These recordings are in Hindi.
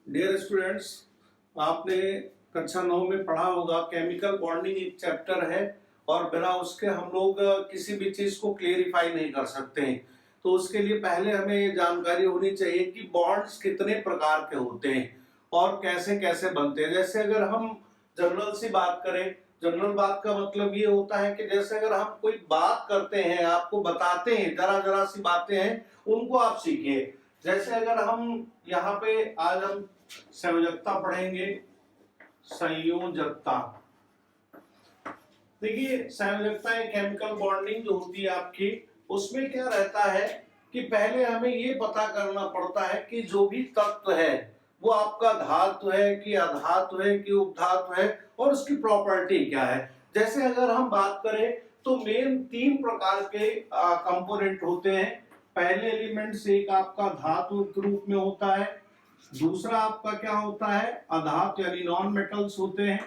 डियर स्टूडेंट्स, आपने कक्षा 9 में पढ़ा होगा केमिकल बॉन्डिंग एक चैप्टर है और बिना उसके हम लोग किसी भी चीज को क्लेरिफाई नहीं कर सकते हैं। तो उसके लिए पहले हमें ये जानकारी होनी चाहिए कि बॉन्ड्स कितने प्रकार के होते हैं और कैसे कैसे बनते हैं। जैसे अगर हम जनरल सी बात करें, जनरल बात का मतलब ये होता है कि जैसे अगर हम कोई बात करते हैं, आपको बताते हैं, जरा जरा सी बातें हैं, उनको आप सीखिए। जैसे अगर हम यहाँ पे आज हम संयोजकता पढ़ेंगे। संयोजकता, देखिए संयोजकता एक केमिकल बॉन्डिंग जो होती है आपकी, उसमें क्या रहता है कि पहले हमें ये पता करना पड़ता है कि जो भी तत्व है वो आपका धातु है कि अधातु है कि उपधातु है और उसकी प्रॉपर्टी क्या है। जैसे अगर हम बात करें तो मेन 3 प्रकार के कंपोनेंट होते हैं। पहले एलिमेंट से एक आपका धातु के रूप में होता है, दूसरा आपका क्या होता है अधातु यानी नॉन मेटल्स होते हैं,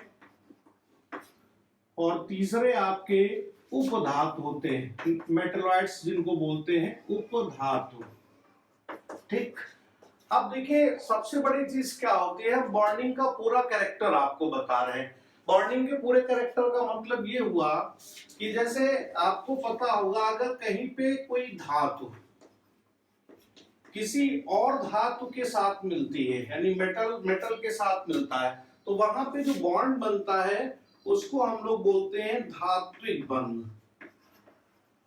और तीसरे आपके उपधातु होते हैं, मेटलॉइड्स जिनको बोलते हैं उपधातु। ठीक, अब देखिए सबसे बड़ी चीज क्या होती है, बॉन्डिंग का पूरा कैरेक्टर आपको बता रहे हैं। बॉन्डिंग के पूरे कैरेक्टर का मतलब ये हुआ कि जैसे आपको पता होगा अगर कहीं पे कोई धातु किसी और धातु के साथ मिलती है यानी मेटल के साथ मिलता है तो वहां पे जो बॉन्ड बनता है उसको हम लोग बोलते हैं धात्विक बंध।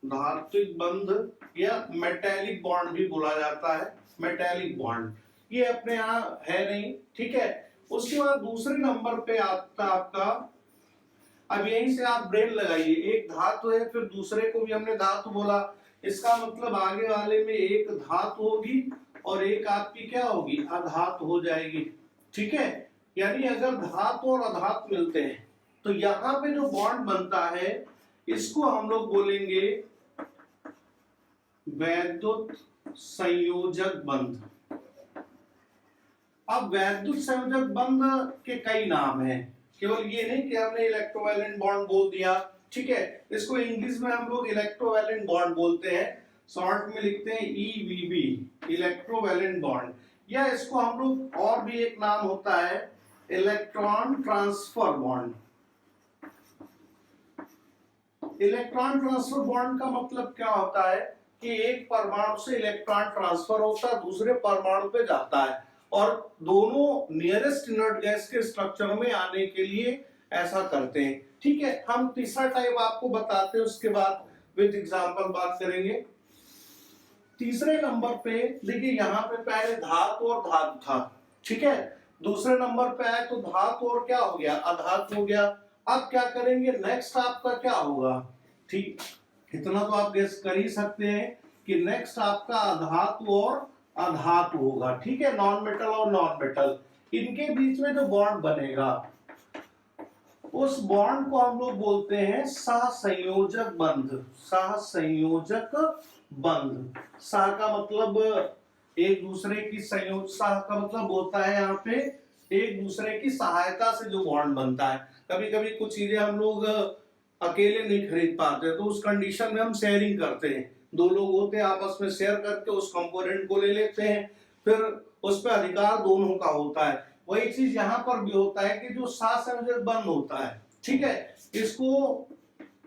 धात्विक बंध या मेटेलिक बॉन्ड भी बोला जाता है, मेटेलिक बॉन्ड। ये अपने यहाँ है नहीं, ठीक है। उसके बाद दूसरे नंबर पे आता आपका, अब यहीं से आप ब्रेन लगाइए, एक धातु है फिर दूसरे को भी हमने धातु बोला, इसका मतलब आगे वाले में एक धातु होगी और एक आपकी क्या होगी अधातु हो जाएगी, ठीक है। यानी अगर धातु और अधातु मिलते हैं तो यहाँ पे जो बॉन्ड बनता है इसको हम लोग बोलेंगे वैद्युत संयोजक बंध। अब वैद्युत संयोजक बंध के कई नाम हैं, केवल ये नहीं कि हमने इलेक्ट्रोवैलेंट बॉन्ड बोल दिया, ठीक है। इसको इंग्लिश में हम लोग इलेक्ट्रोवैलेंट बॉन्ड बोलते हैं, शॉर्ट में लिखते हैं EVB, इलेक्ट्रोवैलेंट बॉन्ड। या इसको हम लोग और भी एक नाम होता है electron transfer bond. Electron transfer bond का मतलब क्या होता है कि एक परमाणु से इलेक्ट्रॉन ट्रांसफर होता है दूसरे परमाणु पे जाता है और दोनों नियरेस्ट इनर्ट गैस के स्ट्रक्चर में आने के लिए ऐसा करते हैं, ठीक है। हम तीसरा टाइप आपको बताते हैं, उसके बाद विद एग्जांपल बात करेंगे। तीसरे नंबर पे देखिए यहाँ पे पहले धातु और धातु था, ठीक है। दूसरे नंबर पे आए तो धातु और क्या हो गया अधातु हो गया। अब क्या करेंगे नेक्स्ट आपका क्या होगा, ठीक, इतना तो आप गेस कर ही सकते हैं कि नेक्स्ट आपका अधातु और अधातु होगा, ठीक है। नॉन मेटल और नॉन मेटल, इनके बीच में जो बॉन्ड बनेगा उस बॉन्ड को हम लोग बोलते हैं सहसंयोजक बंध। सहसंयोजक बंध, सह का मतलब एक दूसरे की संयोग, सह का मतलब होता है यहाँ पे एक दूसरे की सहायता से जो बॉन्ड बनता है। कभी कभी कुछ चीजें हम लोग अकेले नहीं खरीद पाते तो उस कंडीशन में हम शेयरिंग करते हैं, 2 लोग होते हैं आपस में शेयर करके उस कंपोनेंट को ले लेते हैं, फिर उस पर अधिकार दोनों का होता है। वही चीज यहाँ पर भी होता है कि जो सहसंयोजक बंध होता है, ठीक है, इसको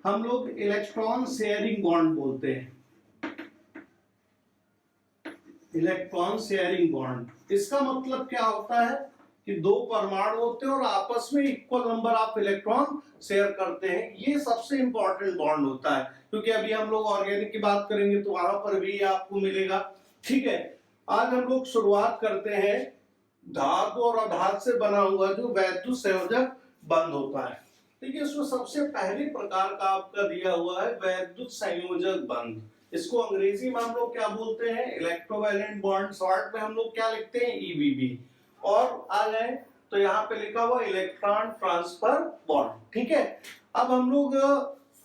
हम लोग इलेक्ट्रॉन शेयरिंग बॉन्ड बोलते हैं। इलेक्ट्रॉन शेयरिंग बॉन्ड, इसका मतलब क्या होता है कि 2 परमाणु होते हैं और आपस में equal number of electron share करते हैं। ये सबसे इंपॉर्टेंट बॉन्ड होता है, क्योंकि अभी हम लोग ऑर्गेनिक की बात करेंगे तो वहां पर भी आपको मिलेगा, ठीक है। आज हम लोग शुरुआत करते हैं धातु और अधातु से बना हुआ जो वैद्युत संयोजक बंध होता है। देखिए इसमें सबसे पहले प्रकार का आपका दिया हुआ है वैद्युत संयोजक बंध। इसको अंग्रेजी में हम लोग क्या बोलते हैं इलेक्ट्रोवैलेंट बॉन्ड, शॉर्ट में हम लोग क्या लिखते हैं EVB। और आ जाए तो यहाँ पे लिखा हुआ इलेक्ट्रॉन ट्रांसफर बॉन्ड, ठीक है। अब हम लोग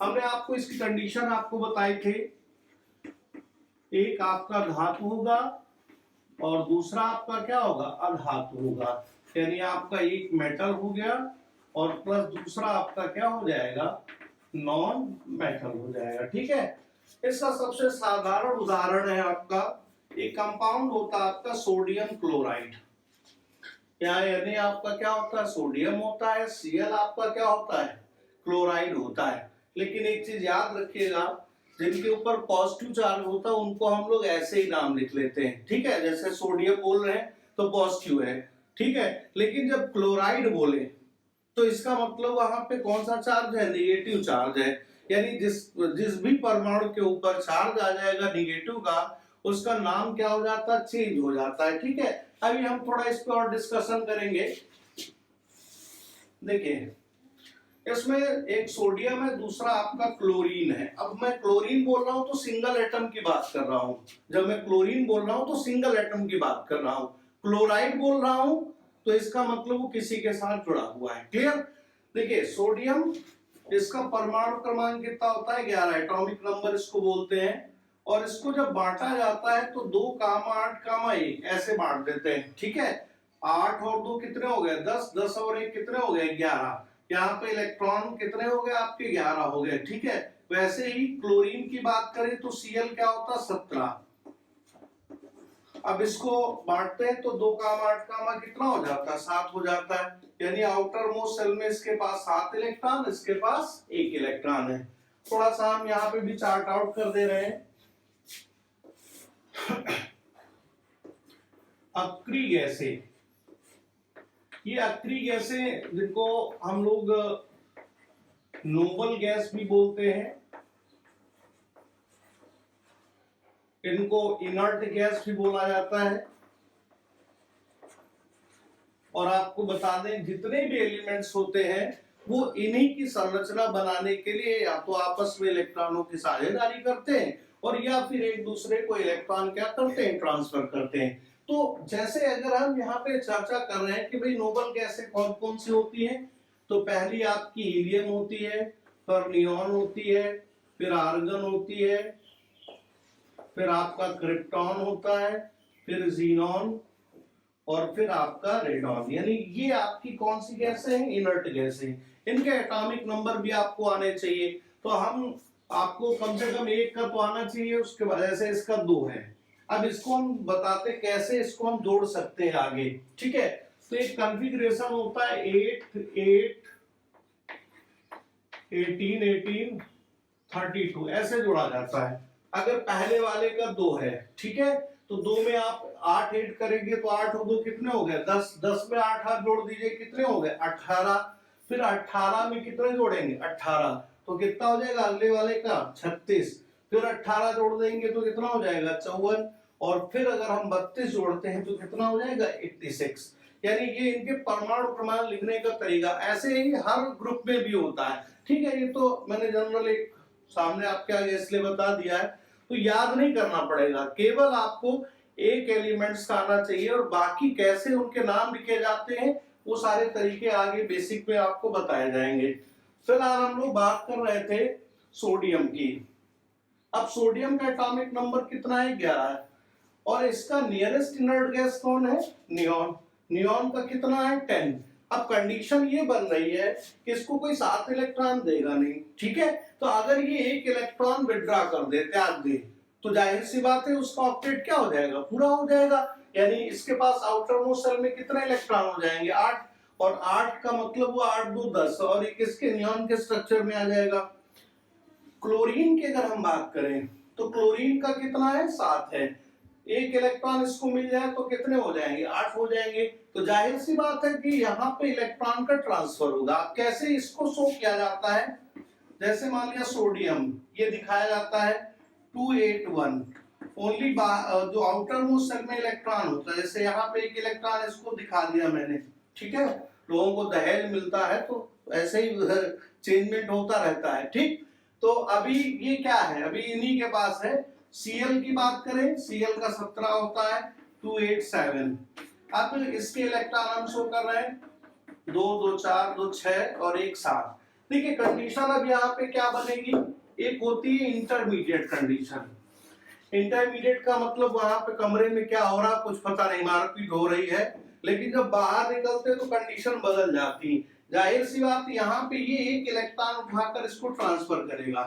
हमने आपको इसकी कंडीशन आपको बताई थी, एक आपका धातु होगा और दूसरा आपका क्या होगा अधातु होगा, यानी आपका एक मेटल हो गया और प्लस दूसरा आपका क्या हो जाएगा नॉन मेटल हो जाएगा, ठीक है। इसका सबसे साधारण उदाहरण है आपका एक कंपाउंड होता है आपका सोडियम क्लोराइड। यहाँ Na आपका क्या होता है, सोडियम होता है, Cl आपका क्या होता है, क्लोराइड होता है। लेकिन एक चीज याद रखिएगा, जिनके ऊपर पॉजिटिव चार्ज होता है उनको हम लोग ऐसे ही नाम लिख लेते हैं, ठीक है। जैसे सोडियम बोल रहे हैं तो पॉजिटिव है, ठीक है। लेकिन जब क्लोराइड बोले तो इसका मतलब वहां पे कौन सा चार्ज है, निगेटिव चार्ज है। यानी जिस भी परमाणु के ऊपर चार्ज आ जाएगा निगेटिव का, उसका नाम क्या हो जाता है, चेंज हो जाता है, ठीक है। अभी हम थोड़ा इस पर और डिस्कशन करेंगे। देखिए, इसमें एक सोडियम है, दूसरा आपका क्लोरीन है। अब मैं क्लोरीन बोल रहा हूं तो सिंगल एटम की बात कर रहा हूं। जब मैं क्लोरीन बोल रहा हूं तो सिंगल एटम की बात कर रहा हूं। क्लोराइड बोल रहा हूं तो इसका मतलब वो किसी के साथ जुड़ा हुआ है। क्लियर? देखिए, सोडियम, इसका परमाणु क्रमांक कितना होता है, 11, एटॉमिक नंबर इसको बोलते हैं। और इसको जब बांटा जाता है तो 2, 8, 1 ऐसे बांट देते हैं, ठीक है। 8 और 2 कितने हो गए, 10, 10 और 1 कितने हो गए, 11। यहाँ पे इलेक्ट्रॉन कितने हो गए आपके, 11 हो गए, ठीक है। वैसे ही क्लोरीन की बात करें तो Cl क्या होता है, 17। अब इसको बांटते हैं तो 2, 8, कितना हो जाता है, 7 हो जाता है। यानी आउटर मोस्ट सेल में इसके पास 7 इलेक्ट्रॉन, इसके पास 1 इलेक्ट्रॉन है। थोड़ा सा हम यहाँ पे भी चार्ट आउट कर दे रहे हैं। अक्रिय गैसें, ये अक्रिय गैसें जिनको हम लोग नोबल गैस भी बोलते हैं, इनको इनर्ट गैस भी बोला जाता है। और आपको बता दें, जितने भी एलिमेंट्स होते हैं वो इन्हीं की संरचना बनाने के लिए या तो आपस में इलेक्ट्रॉनों की साझेदारी करते हैं और या फिर एक दूसरे को इलेक्ट्रॉन क्या करते हैं, ट्रांसफर करते हैं। तो जैसे अगर हम यहाँ पे चर्चा कर रहे हैं कि भाई नोबल गैसें कौन कौन सी होती हैं, तो पहली आपकी हीलियम होती है, फिर नियॉन होती है, फिर आर्गन होती है, फिर आपका क्रिप्टॉन होता है, फिर जीनॉन और फिर आपका रेडॉन। यानी ये आपकी कौन सी गैसें हैं, इनर्ट गैसें। इनके एटॉमिक नंबर भी आपको आने चाहिए। तो हम आपको कम से कम 1 का तो आना चाहिए, उसके वजह से इसका 2 है। अब इसको हम बताते कैसे इसको हम जोड़ सकते हैं आगे, ठीक है। तो एक कॉन्फ़िगरेशन होता है 8, 8, 18, 18, 32 ऐसे जोड़ा जाता है। अगर पहले वाले का 2 है, ठीक है, तो 2 में आप 8 ऐड करेंगे तो 8 और 2 कितने हो गए, 10, 10 में 8 आप जोड़ दीजिए, कितने हो गए, 18। फिर 18 में कितने जोड़ेंगे, 18, तो कितना हो जाएगा अगले वाले का, 36। फिर 18 जोड़ देंगे तो कितना हो जाएगा, 54। और फिर अगर हम 32 जोड़ते हैं तो कितना हो जाएगा, 86। यानी ये इनके परमाणु क्रमांक लिखने का तरीका। ऐसे ही हर ग्रुप में भी होता है, ठीक है। ये तो मैंने जनरल एक सामने आपके आगे इसलिए बता दिया है, तो याद नहीं करना पड़ेगा, केवल आपको एक एलिमेंट्स का आना चाहिए और बाकी कैसे उनके नाम लिखे जाते हैं वो सारे तरीके आगे बेसिक में आपको बताए जाएंगे। फिलहाल हम लोग बात कर रहे थे सोडियम की। अब सोडियम का एटॉमिक नंबर कितना है, 11 है। और इसका नियरेस्ट इनर्ट गैस कौन है, नियॉन। नियॉन का कितना है, 10। अब कंडीशन ये बन रही है कि इसको कोई 7 इलेक्ट्रॉन देगा नहीं, ठीक है। तो अगर ये 1 इलेक्ट्रॉन विड्रॉ कर दे, त्याग दे, तो जाहिर सी बात है उसका ऑक्टेट क्या हो जाएगा, पूरा हो जाएगा। यानी इसके पास आउटर मोस्ट शेल में कितने इलेक्ट्रॉन हो जाएंगे, 8। और 8 का मतलब वो 8, 2, 10 और एक इसके नियॉन के स्ट्रक्चर में आ जाएगा। क्लोरीन की अगर हम बात करें तो क्लोरीन का कितना है, 7 है। 1 इलेक्ट्रॉन इसको मिल जाए तो कितने हो जाएंगे, 8 हो जाएंगे। तो जाहिर सी बात है कि यहाँ पे इलेक्ट्रॉन का ट्रांसफर होगा। कैसे इसको शो किया जाता है, जैसे मान लिया सोडियम, ये दिखाया जाता है 281, ओनली जो आउटर मोस्ट शेल में इलेक्ट्रॉन होता है। जैसे यहाँ पे 1 इलेक्ट्रॉन इसको दिखा दिया मैंने, ठीक है। लोगों को दहेज मिलता है तो ऐसे ही चेंजमेंट होता रहता है, ठीक। तो अभी ये क्या है, अभी इन्हीं के पास है। Cl की बात करें, Cl का 17 होता है, 287। अब इसके इलेक्ट्रॉन हम शो कर रहे हैं 2, 2, 4, 2, 6 और 1, 7। देखिए कंडीशन अब यहाँ पे क्या बनेगी, एक होती है इंटरमीडिएट कंडीशन। इंटरमीडिएट का मतलब वहां पे कमरे में क्या हो रहा कुछ पता नहीं, मारपीट हो रही है, लेकिन जब बाहर निकलते तो कंडीशन बदल जाती। जाहिर सी बात, यहाँ पे ये 1 इलेक्ट्रॉन उठाकर इसको ट्रांसफर करेगा।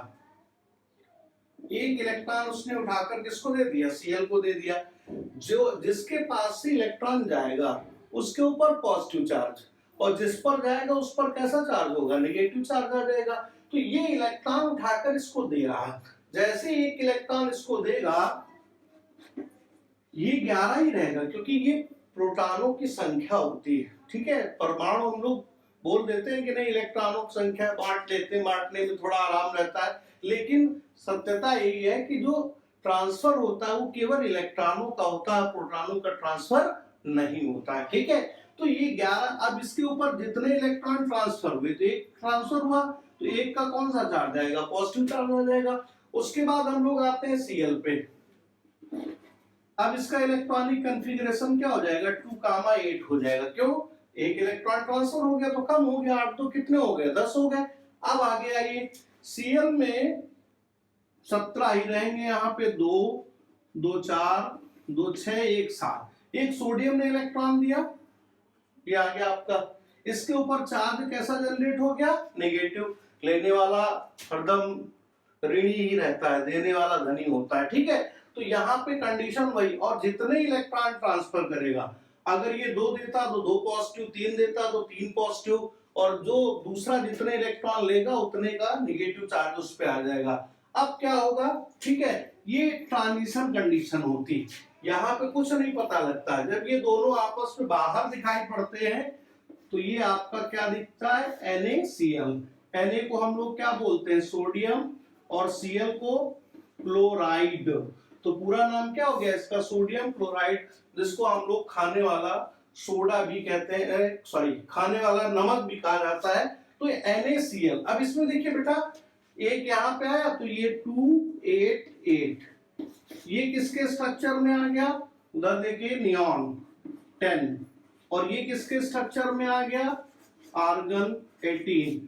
1 इलेक्ट्रॉन उसने उठाकर किसको दे दिया, Cl को दे दिया। जो जिसके पास से इलेक्ट्रॉन जाएगा उसके ऊपर पॉजिटिव चार्ज, और जिस पर जाएगा उस पर कैसा चार्ज होगा, नेगेटिव चार्ज आ जाएगा। तो ये इलेक्ट्रॉन उठाकर इसको दे रहा है, जैसे एक इलेक्ट्रॉन इसको देगा ये 11 ही रहेगा, क्योंकि ये प्रोटॉनों की संख्या होती है, ठीक है। परमाणु हम लोग बोल देते हैं कि नहीं इलेक्ट्रॉनों की संख्या बांट लेते हैं, बांटने में थोड़ा आराम रहता है, लेकिन सत्यता यही है कि जो ट्रांसफर होता है वो केवल इलेक्ट्रॉनों का होता है, प्रोटॉनों का ट्रांसफर नहीं होता है, ठीक है। तो ये 11, अब इसके ऊपर जितने इलेक्ट्रॉन ट्रांसफर हुए तो एक ट्रांसफर हुआ, तो एक का कौन सा चार्ज आएगा, पॉजिटिव चार्ज आ जाएगा। उसके बाद हम लोग आते हैं Cl पे। अब इसका इलेक्ट्रॉनिक कॉन्फ़िगरेशन क्या हो जाएगा, 2,8 हो जाएगा। क्यों, एक इलेक्ट्रॉन ट्रांसफर हो गया तो कम हो गया, 8 तो कितने हो गए, 10 हो गए। अब आगे आइए, Cl में 17 ही रहेंगे, यहाँ पे 2 2 4 2 6 1 7। एक सोडियम ने इलेक्ट्रॉन दिया, ये आ गया आपका। इसके ऊपर चार्ज कैसा जनरेट हो गया, नेगेटिव। लेने वाला हरदम ऋणी ही रहता है, देने वाला धनी होता है, ठीक है। तो यहाँ पे कंडीशन वही, और जितने इलेक्ट्रॉन ट्रांसफर करेगा, अगर ये 2 देता तो 2 पॉजिटिव, 3 देता तो 3 पॉजिटिव, और जो दूसरा जितने इलेक्ट्रॉन लेगा उतने का नेगेटिव चार्ज उस पे आ जाएगा। अब क्या होगा, ठीक है, ये ट्रांजिशन कंडीशन होती, यहाँ पे कुछ नहीं पता लगता। जब ये दोनों आपस में बाहर दिखाई पड़ते हैं तो ये आपका क्या दिखता है, NaCl। Na को हम लोग क्या बोलते हैं, सोडियम, और Cl को क्लोराइड। तो पूरा नाम क्या हो गया इसका, सोडियम क्लोराइड, जिसको हम लोग खाने वाला सोडा भी कहते हैं, सॉरी खाने वाला नमक भी कहा जाता है। तो NaCl। अब इसमें देखिए बेटा, एक यहाँ पे आया तो ये 288, ये किसके स्ट्रक्चर में आ गया, उधर देखिए नियॉन 10, और ये किसके स्ट्रक्चर में आ गया, आर्गन 18।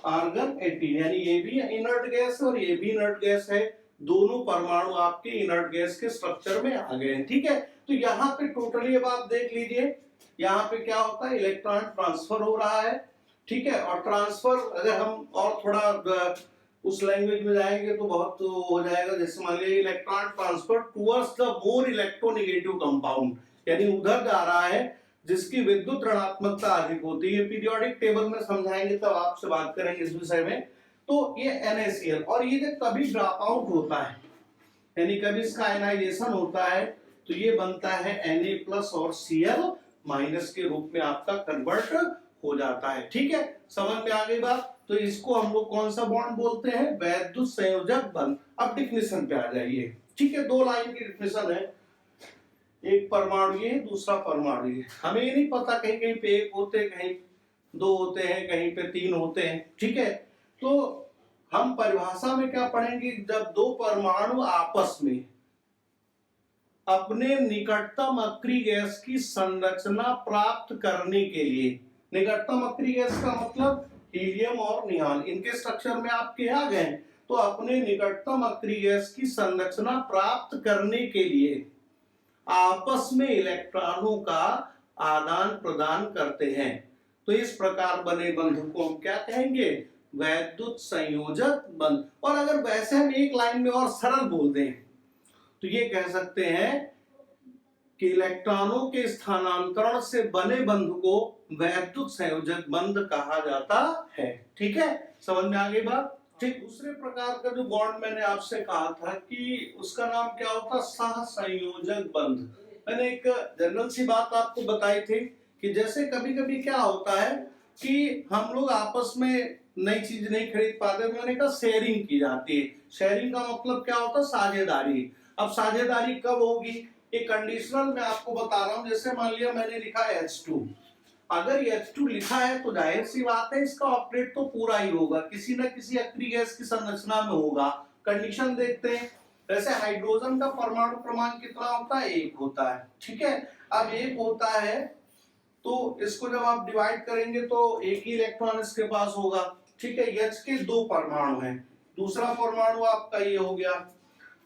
आर्गन 18 यानी ये भी इनर्ट गैस है और ये भी इनर्ट गैस है, दोनों परमाणु आपके इनर्ट गैस के स्ट्रक्चर में आ गए हैं, ठीक है। तो यहाँ पे टोटली अब आप देख लीजिए, यहाँ पे क्या होता है, इलेक्ट्रॉन ट्रांसफर हो रहा है, ठीक है। और ट्रांसफर अगर हम और थोड़ा उस लैंग्वेज में जाएंगे तो बहुत हो जाएगा। जैसे मान लीजिए electron transfer towards the more electronegative compound, यानी उधर जा रहा है जिसकी विद्युत ऋणात्मकता अधिक होती है। पीरियोडिक टेबल में समझाएंगे तब आपसे बात करेंगे इस विषय में। तो ये NaCl, और ये जब कभी ड्रॉप आउट होता है, यानी कभी इसका आयनाइजेशन होता है, तो ये बनता है Na+ और Cl- के रूप में आपका कन्वर्ट हो जाता है, ठीक है। समझ में आ गई बात। तो इसको हम लोग कौन सा बॉन्ड बोलते हैं, वैद्युत संयोजक बंध। अब डिफिनेशन पे आ जाइए, ठीक है। 2 लाइन की डिफिनेशन है, एक परमाणु ये, दूसरा परमाणु ये। हमें ये नहीं पता, कहीं कहीं पे 1 होते हैं, कहीं 2 होते हैं, कहीं पे 3 होते हैं, ठीक है। तो हम परिभाषा में क्या पढ़ेंगे, जब 2 परमाणु आपस में अपने निकटतम अक्रिय गैस की संरचना प्राप्त करने के लिए, निकटतम अक्रिय गैस का मतलब हीलियम और नियॉन, इनके स्ट्रक्चर में आपके आ गए, तो अपने निकटतम अक्रिय गैस की संरचना प्राप्त करने के लिए आपस में इलेक्ट्रॉनों का आदान प्रदान करते हैं। तो इस प्रकार बने बंध को हम क्या कहेंगे, वैद्युत संयोजक बंध। और अगर वैसे हम एक लाइन में और सरल बोल दें तो ये कह सकते हैं कि इलेक्ट्रॉनों के स्थानांतरण से बने बंध को वैद्युत संयोजक बंध कहा जाता है, ठीक है। समझ में आ गई बात। ठीक, दूसरे प्रकार का जो बॉन्ड मैंने आपसे कहा था कि उसका नाम क्या होता, सहसंयोजक बंध। मैंने एक जनरल सी बात आपको बताई थी कि जैसे कभी कभी क्या होता है कि हम लोग आपस में नई चीज नहीं खरीद पाते, मैंने कहा शेयरिंग की जाती है। शेयरिंग का मतलब क्या होता है, साझेदारी। अब साझेदारी कब होगी, एक कंडीशनल मैं आपको बता रहा हूं। जैसे मान लिया मैंने लिखा H2, अगर H2 लिखा है तो जाहिर सी बात है इसका ऑपरेट तो पूरा ही होगा, किसी न किसी अक्रिय गैस की संरचना में होगा। कंडीशन देखते हैं, वैसे हाइड्रोजन का परमाणु क्रमांक कितना होता है, 1 होता है, ठीक है। अब 1 होता है तो इसको जब आप डिवाइड करेंगे तो 1 ही इलेक्ट्रॉन इसके पास होगा, ठीक है। H के 2 परमाणु हैं, दूसरा परमाणु आपका ये हो गया।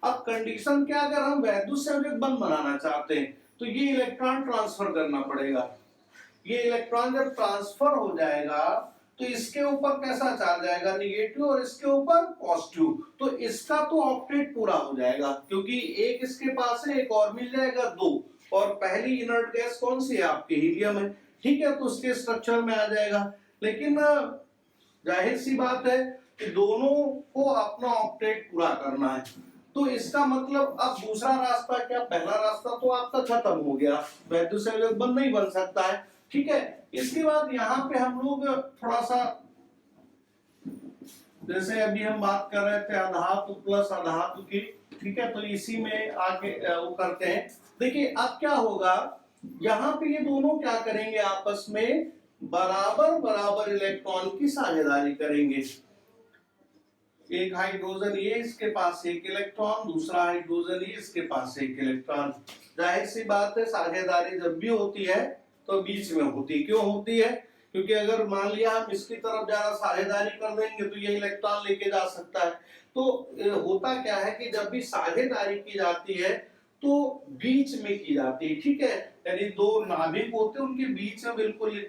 अब कंडीशन क्या, अगर हम वैद्युत संयोजक बंध बनाना चाहते हैं तो ये इलेक्ट्रॉन ट्रांसफर करना पड़ेगा। ये इलेक्ट्रॉन जब ट्रांसफर हो जाएगा तो इसके ऊपर कैसा चार्ज आएगा, निगेटिव, और इसके ऊपर पॉजिटिव। तो इसका तो ऑक्टेट पूरा हो जाएगा, क्योंकि 1 इसके पास है, एक और मिल जाएगा 2, और पहली इनर्ट गैस कौन सी है आपकी, हीलियम है, ठीक है, तो उसके स्ट्रक्चर में आ जाएगा। लेकिन जाहिर सी बात है कि दोनों को अपना ऑक्टेट पूरा करना है, तो इसका मतलब अब दूसरा रास्ता क्या, पहला रास्ता तो आपका खत्म हो गया, वैद्युत संयोजक बन नहीं बन सकता है, ठीक है। इसके बाद यहाँ पे हम लोग थोड़ा सा, जैसे अभी हम बात कर रहे थे अधातु प्लस अधातु की, ठीक है, तो इसी में आगे वो करते हैं। देखिए अब क्या होगा, यहाँ पे ये दोनों क्या करेंगे, आपस में बराबर बराबर इलेक्ट्रॉन की साझेदारी करेंगे। एक हाइड्रोजन ये इसके पास एक इलेक्ट्रॉन, दूसरा हाइड्रोजन ये इसके पास एक इलेक्ट्रॉन। जाहिर सी बात है साझेदारी जब भी होती है तो बीच में होती, क्यों होती है, क्योंकि अगर मान लिया हम इसकी तरफ ज्यादा साझेदारी कर देंगे तो ये इलेक्ट्रॉन लेके जा सकता है। तो होता क्या है कि जब भी साझेदारी की जाती है तो बीच में की जाती है, ठीक है, यानी दो नाभिक होते हैं उनके बीच में बिल्कुल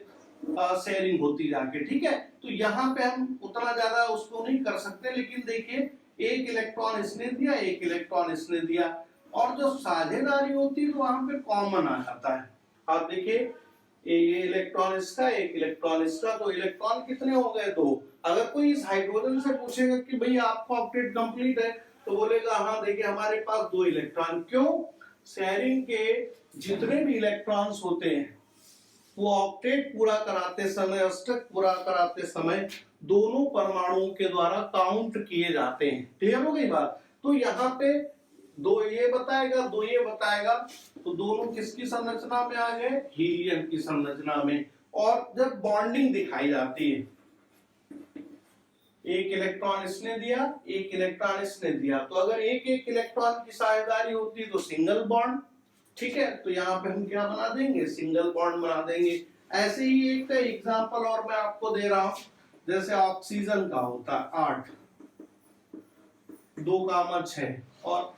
शेयरिंग होती जाके, ठीक है। तो यहाँ पे हम उतना ज्यादा उसको नहीं कर सकते, लेकिन देखिए एक इलेक्ट्रॉन इसने दिया, एक इलेक्ट्रॉन इसने दिया, और जो साझेदारी होती है तो वहां पे कॉमन आ जाता है। आप देखिए ये इलेक्ट्रॉन इसका, एक इलेक्ट्रॉन इसका, तो इलेक्ट्रॉन कितने हो गए, दो। अगर कोई इस हाइड्रोजन से पूछेगा कि भाई आपका ऑक्टेट कंप्लीट है, तो बोलेगा हाँ देखिए हमारे पास दो इलेक्ट्रॉन। क्यों, शेयरिंग के जितने भी इलेक्ट्रॉन्स होते हैं वो ऑक्टेट पूरा कराते समय, अष्टक पूरा कराते समय दोनों परमाणुओं के द्वारा काउंट किए जाते हैं। क्लियर हो गई बात। तो यहाँ पे दो ये बताएगा, दो ये बताएगा, तो दोनों किसकी संरचना में आ गए, हीलियम की संरचना में। और जब बॉन्डिंग दिखाई जाती है, एक इलेक्ट्रॉन इसने दिया, एक इलेक्ट्रॉन इसने दिया, तो अगर एक एक इलेक्ट्रॉन की साझेदारी होती है तो सिंगल बॉन्ड, ठीक है, तो यहाँ पे हम क्या बना देंगे, सिंगल बॉन्ड बना देंगे। ऐसे ही एक एग्जांपल और मैं आपको दे रहा हूं, जैसे ऑक्सीजन का होता है 8, 2 का 6, और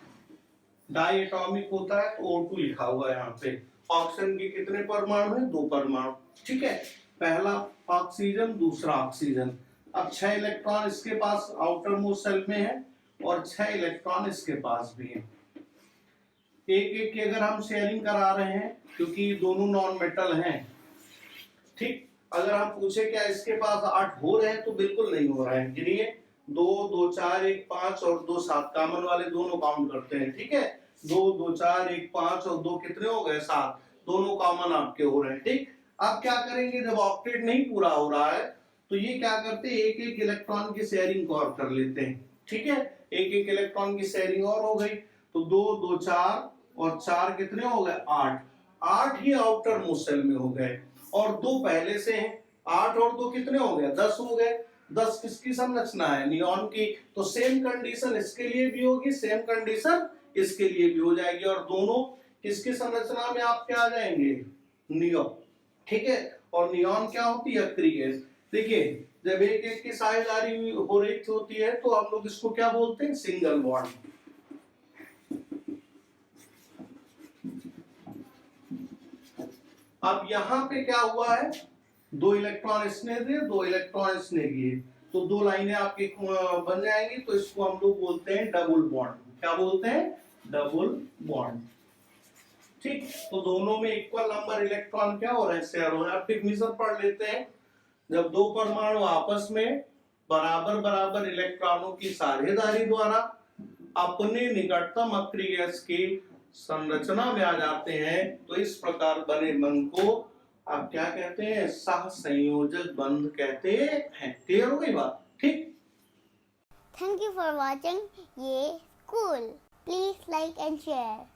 डाई एटॉमिक होता है तो O2 लिखा हुआ है यहाँ पे। ऑक्सीजन के कितने परमाणु हैं, 2 परमाणु, ठीक है, पहला ऑक्सीजन, दूसरा ऑक्सीजन। अब 6 इलेक्ट्रॉन इसके पास आउटर मोस्ट शेल में है और 6 इलेक्ट्रॉन इसके पास भी है। एक एक की अगर हम शेयरिंग करा रहे हैं, क्योंकि दोनों नॉन मेटल हैं, ठीक, अगर हम पूछे क्या इसके पास 8 हो रहे हैं, तो बिल्कुल नहीं हो रहे हैं। गिनिए, 2 2 4 1 5 और 2 7, कॉमन वाले दोनों काउंट करते हैं, ठीक है, 2 2 4 1 5 और 2 कितने हो गए, 7, दोनों कॉमन आपके हो रहे हैं, ठीक। अब क्या करेंगे, जब ऑक्टेट नहीं पूरा हो रहा है तो ये क्या करते हैं, एक एक इलेक्ट्रॉन की शेयरिंग को और कर लेते हैं, ठीक है, एक एक इलेक्ट्रॉन की शेयरिंग और हो गई, तो 2 2 4 और 4 कितने हो गए, 8, 8 ही आउटर मोस्ट शेल में हो गए, और 2 पहले से हैं, 8 और 2 कितने हो गए, 10 हो गए। 10 किसकी संरचना है, नियॉन की, तो सेम कंडीशन इसके लिए भी होगी, सेम कंडीशन इसके लिए भी हो जाएगी, और दोनों किसकी संरचना में आपके आ जाएंगे, नियॉन, ठीक है। और नियॉन क्या होती है, अक्रिय गैस। देखिए जब एक एक की साझेदारी हो रही होती है तो हम लोग इसको क्या बोलते हैं, सिंगल बॉन्ड। अब यहाँ पे क्या हुआ है, 2 इलेक्ट्रॉन इसने दिए, 2 इलेक्ट्रॉन इसने दिए, तो 2 लाइनें आपकी बन जाएंगी, तो इसको हम लोग बोलते हैं डबल बॉन्ड। क्या बोलते हैं, डबल बॉन्ड, ठीक। तो दोनों में इक्वल नंबर इलेक्ट्रॉन क्या हो रहे हैं, शेयर हो रहे हैं। अब डिफिनेशन पढ़ लेते हैं, जब 2 परमाणु आपस में बराबर बराबर इलेक्ट्रॉनों की साझेदारी द्वारा अपने निकटतम अक्रिय गैस की संरचना में आ जाते हैं, तो इस प्रकार बने बंध को आप क्या कहते हैं, सहसंयोजक बंध कहते हैं। क्लियर हो गई बात, ठीक। थैंक यू फॉर वॉचिंग ये school. Please like and share.